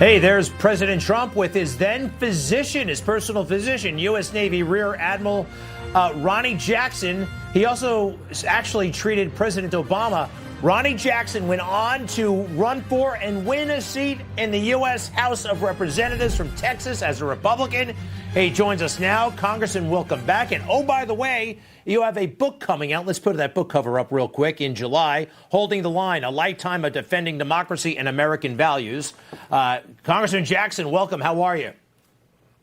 Hey, there's President Trump with his then physician, his personal physician, U.S. Navy Rear Admiral Ronny Jackson. He also actually treated President Obama. Ronny Jackson went on to run for and win a seat in the U.S. House of Representatives from Texas as a Republican. He joins us now. Congressman, welcome back. And oh, by the way, you have a book coming out. Let's put that book cover up real quick. In July, Holding the Line, A Lifetime of Defending Democracy and American Values. Congressman Jackson, welcome. How are you?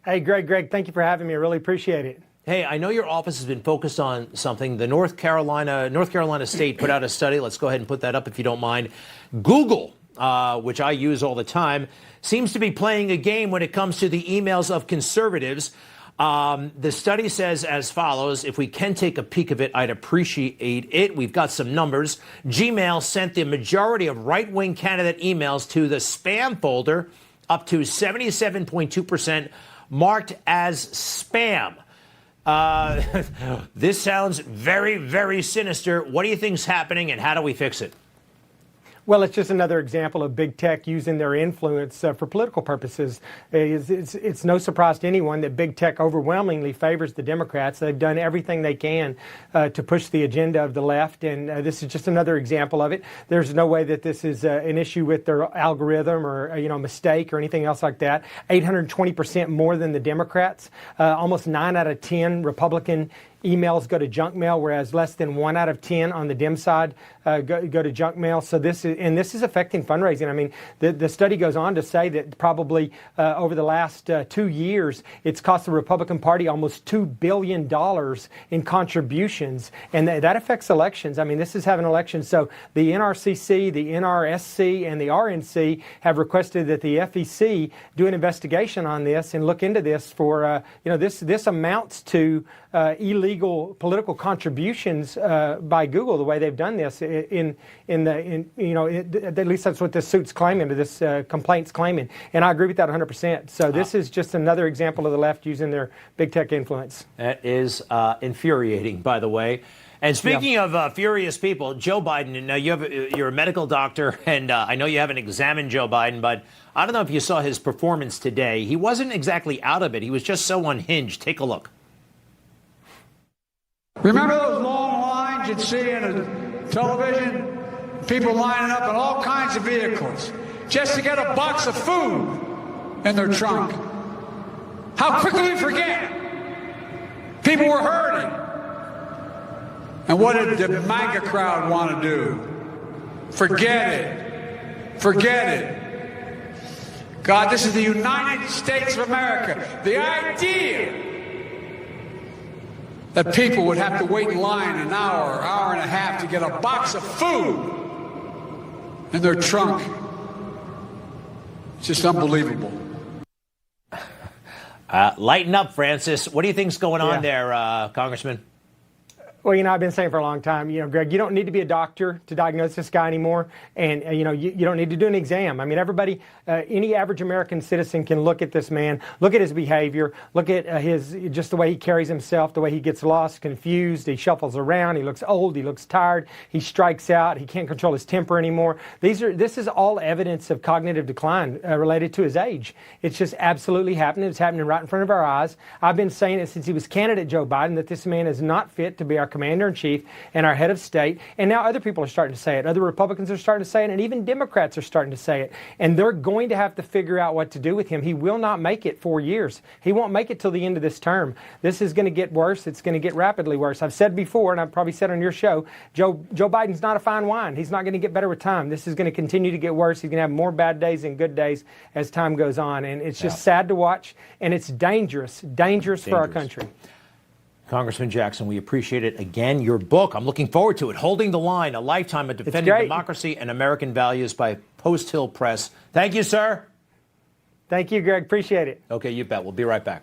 Hey, Greg, thank you for having me. I really appreciate it. Hey, I know your office has been focused on something. The North Carolina State put out a study. Let's go ahead and put that up if you don't mind. Google, which I use all the time, seems to be playing a game when it comes to the emails of conservatives. The study says as follows. If we can take a peek of it, I'd appreciate it. We've got some numbers. Gmail sent the majority of right-wing candidate emails to the spam folder, up to 77.2% marked as spam. This sounds very, very sinister. What do you think's happening, and how do we fix it? Well, it's just another example of big tech using their influence for political purposes. It's no surprise to anyone that big tech overwhelmingly favors the Democrats. They've done everything they can to push the agenda of the left, and this is just another example of it. There's no way that this is an issue with their algorithm or mistake or anything else like that. 820% more than the Democrats. Almost 9 out of 10 Republican emails go to junk mail, whereas less than 1 out of 10 on the Dem side go to junk mail. So this is affecting fundraising. I mean, the study goes on to say that probably over the last 2 years, it's cost the Republican Party almost $2 billion in contributions, and that affects elections. I mean, this is having elections. So the NRCC, the NRSC, and the RNC have requested that the FEC do an investigation on this and look into this for this amounts to illegal political contributions by Google, the way they've done this at least that's what this suit's claiming, or this complaint's claiming. And I agree with that 100%. So this is just another example of the left using their big tech influence. That is infuriating, by the way. And speaking of furious people, Joe Biden, now you're a medical doctor, and I know you haven't examined Joe Biden, but I don't know if you saw his performance today. He wasn't exactly out of it. He was just so unhinged. Take a look. Remember those long lines you'd see in a television? People lining up in all kinds of vehicles just to get a box of food in their trunk. How quickly we forget. People were hurting. And what did the MAGA crowd want to do? Forget it. Forget it. God, this is the United States of America. The idea that people would have to wait in line an hour, hour and a half to get a box of food in their trunk. It's just unbelievable. Lighten up, Francis. What do you think's going on there, Congressman? Well, I've been saying for a long time, Greg, you don't need to be a doctor to diagnose this guy anymore. And, you don't need to do an exam. I mean, everybody, any average American citizen can look at this man, look at his behavior, look at just the way he carries himself, the way he gets lost, confused, he shuffles around, he looks old, he looks tired, he strikes out, he can't control his temper anymore. This is all evidence of cognitive decline related to his age. It's just absolutely happening. It's happening right in front of our eyes. I've been saying it since he was candidate Joe Biden, that this man is not fit to be our commander-in-chief and our head of state. And now other people are starting to say it. Other Republicans are starting to say it, and even Democrats are starting to say it. And they're going to have to figure out what to do with him. He will not make it 4 years. He won't make it till the end of this term. This is going to get worse. It's going to get rapidly worse. I've said before, and I've probably said on your show, Joe Biden's not a fine wine. He's not going to get better with time. This is going to continue to get worse. He's going to have more bad days than good days as time goes on. And it's just sad to watch, and it's dangerous for our country. Congressman Jackson, we appreciate it. Again, your book, I'm looking forward to it. Holding the Line, A Lifetime of Defending Democracy and American Values by Post Hill Press. Thank you, sir. Thank you, Greg. Appreciate it. Okay, you bet. We'll be right back.